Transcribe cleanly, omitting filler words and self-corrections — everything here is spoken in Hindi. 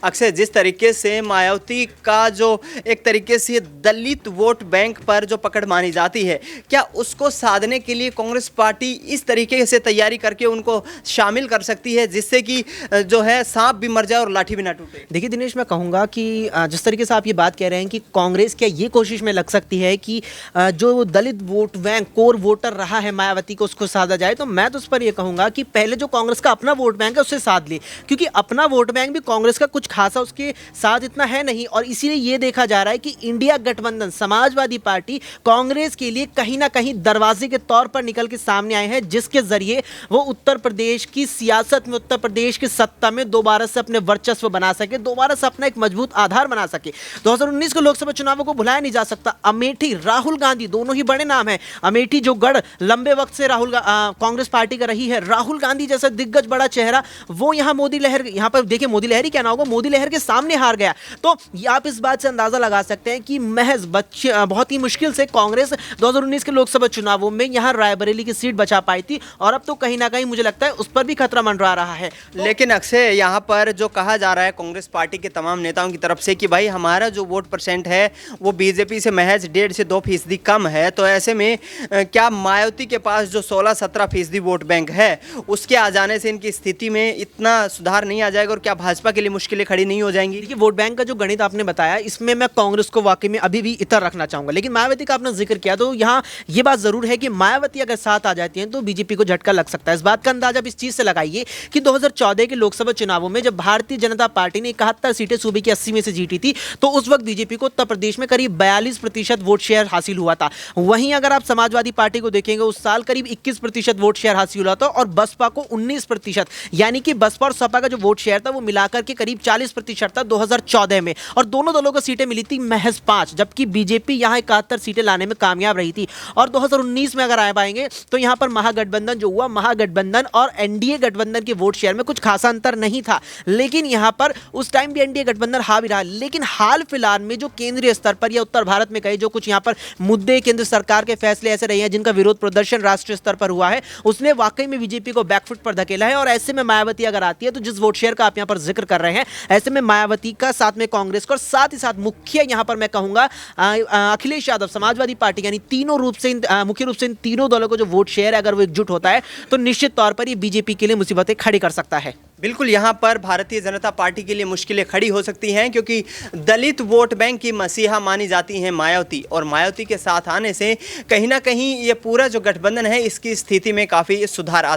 अक्सर जिस तरीके से मायावती का जो एक तरीके से दलित वोट बैंक पर जो पकड़ मानी जाती है, क्या उसको साधने के लिए कांग्रेस पार्टी इस तरीके से तैयारी करके उनको शामिल कर सकती है जिससे कि जो है सांप भी मर जाए और लाठी भी ना टूटे? देखिए दिनेश, मैं कहूँगा कि जिस तरीके से आप ये बात कह रहे हैं कि कांग्रेस क्या ये कोशिश में लग सकती है कि जो दलित वोट बैंक कोर वोटर रहा है मायावती को, उसको साधा जाए, तो मैं तो उस पर ये कहूँगा कि पहले जो कांग्रेस का अपना वोट बैंक है उससे साध ले, क्योंकि अपना वोट बैंक भी कांग्रेस का कुछ खासा उसके साथ इतना है नहीं। और इसीलिए ये देखा जा रहा है कि इंडिया गठबंधन समाजवादी पार्टी कांग्रेस के लिए कहीं ना कहीं दरवाजे के तौर पर निकल के सामने आए हैं, जिसके जरिए वो उत्तर प्रदेश की सियासत में, उत्तर प्रदेश की सत्ता में दोबारा से अपने वर्चस्व बना सके, दोबारा से अपना एक मजबूत आधार बना सके। 2019 के लोकसभा चुनावों को भुलाया नहीं जा सकता। अमेठी, राहुल गांधी, दोनों ही बड़े नाम हैं। अमेठी जो गढ़ लंबे वक्त से कांग्रेस पार्टी का रही है, राहुल गांधी जैसा दिग्गज बड़ा चेहरा, वो यहाँ मोदी लहर, यहाँ पर देखिए मोदी लहर ही क्या ना होगा, मोदी लहर के सामने हार गया। तो आप इस बात से अंदाजा लगा सकते हैं कि महज बहुत ही मुश्किल से कांग्रेस 2019 के लोकसभा चुनावों में यहाँ रायबरेली की सीट बचा पाई थी, और अब तो कहीं ना कहीं मुझे लगता है उस पर भी खतरा मंडरा रहा है। लेकिन अक्सर यहाँ पर जो कहा जा रहा है कांग्रेस पार्टी के तमाम नेताओं की तरफ से कि भाई हमारा जो वोट परसेंट है वो बीजेपी से महज 1.5 से 2% कम है, तो ऐसे में क्या मायावती के पास जो 16-17% वोट बैंक है उसके आ जाने से इनकी स्थिति में इतना सुधार नहीं आ जाएगा, और क्या भाजपा के लिए मुश्किलें खड़ी नहीं हो जाएंगी? देखिए, वोट बैंक का जो गणित आपने बताया, इसमें मैं कांग्रेस को वाकई में अभी भी इतर रखना चाहूंगा, लेकिन मायावती का आपने जिक्र किया तो यहाँ ये बात जरूर है कि मायावती अगर साथ आ जाती है तो बीजेपी को झटका लग सकता है। इस बात का अंदाजा आप इस चीज से लगाइए कि 2014 के लोकसभा चुनावों में जब भारतीय जनता पार्टी ने 71 सीटें सूबे की 80 में से जीती थी, तो उस वक्त बीजेपी को उत्तर प्रदेश में करीब 42% वोट शेयर हासिल हुआ था। वहीं अगर आप समाजवादी पार्टी को देखेंगे, उस साल करीब 21% वोट शेयर हासिल हुआ था, और बसपा को 19%, यानी कि बसपा और सपा का जो वोट शेयर था वो मिलाकर के करीब 40% था 2014 में, और दोनों दलों को सीटें मिली थी महज 5, जबकि बीजेपी यहां 71 सीटें लाने में कामयाब रही थी। और 2019 में अगर आ पाएंगे तो यहां पर महागठबंधन जो हुआ, महागठबंधन और एनडीए गठबंधन के वोट शेयर में कुछ खासा अंतर नहीं था, लेकिन यहां पर उस टाइम भी एनडीए गठबंधन हावी रहा। लेकिन हाल फिलहाल में जो केंद्रीय स्तर पर या उत्तर भारत में कहे जो कुछ यहां पर मुद्दे, केंद्र सरकार के फैसले ऐसे रहे हैं जिनका विरोध प्रदर्शन राष्ट्रीय स्तर पर हुआ है, उसने वाकई में बीजेपी को बैकफुट पर धकेला है। और ऐसे में मायावती अगर आती है तो जिस वोट शेयर का आप यहां पर जिक्र कर रहे हैं, ऐसे में मायावती का साथ में कांग्रेस को, और साथ ही साथ मुख्य यहां पर मैं कहूंगा अखिलेश यादव समाजवादी पार्टी, यानी तीनों रूप से मुख्य रूप से इन तीनों दलों को जो वोट शेयर है अगर वो एकजुट होता है तो निश्चित तौर पर ये बीजेपी के लिए मुसीबतें खड़ी कर सकता है। बिल्कुल, यहाँ पर भारतीय जनता पार्टी के लिए मुश्किलें खड़ी हो सकती हैं, क्योंकि दलित वोट बैंक की मसीहा मानी जाती हैं मायावती, और मायावती के साथ आने से कहीं ना कहीं ये पूरा जो गठबंधन है इसकी स्थिति में काफ़ी सुधार आ